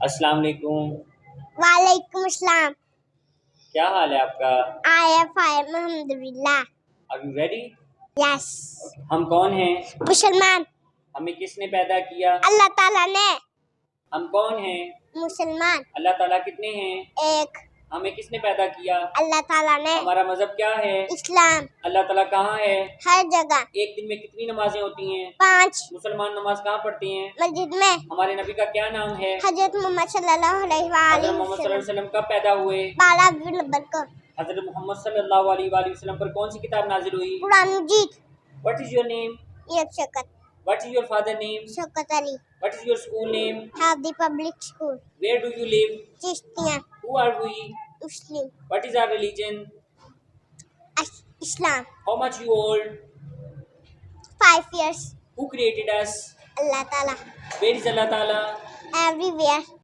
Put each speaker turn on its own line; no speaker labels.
السلام علیکم.
وعلیکم السلام.
کیا حال ہے آپ کا؟
I am fine, alhamdulillah.
Are you ready?
Yes.
ہم کون ہیں؟
مسلمان.
ہمیں کس نے پیدا کیا؟
اللہ تعالیٰ نے.
ہم کون ہیں؟
مسلمان.
اللہ تعالیٰ کتنے ہیں؟
ایک.
ہمیں کس نے پیدا کیا؟
اللہ تعالیٰ نے.
ہمارا مذہب کیا ہے؟
اسلام.
اللہ تعالیٰ کہاں ہے؟
ہر جگہ.
ایک دن میں کتنی نمازیں ہوتی ہیں؟
5.
مسلمان نماز کہاں پڑھتے ہیں؟
مسجد میں.
ہمارے نبی کا کیا نام ہے؟
حضرت محمد صلی اللہ علیہ
حضرت
وآلہ
محمد صلی اللہ علیہ
وسلم.
وسلم کب پیدا ہوئے؟
12 نمبر کو.
حضرت محمد صلی اللہ علیہ وآلہ وسلم پر کون سی کتاب نازل ہوئی؟
قرآن مجید.
What is your name?
ایک Shaukat.
What is your father name?
Shaukat Ali.
What is your school name?
Hadi public school.
Where do you live?
Chishtian.
Who are we?
Muslim.
What is our religion?
Islam.
How much you old?
5 years.
Who created us?
Allah Taala.
Where is Allah Ta'ala?
Everywhere.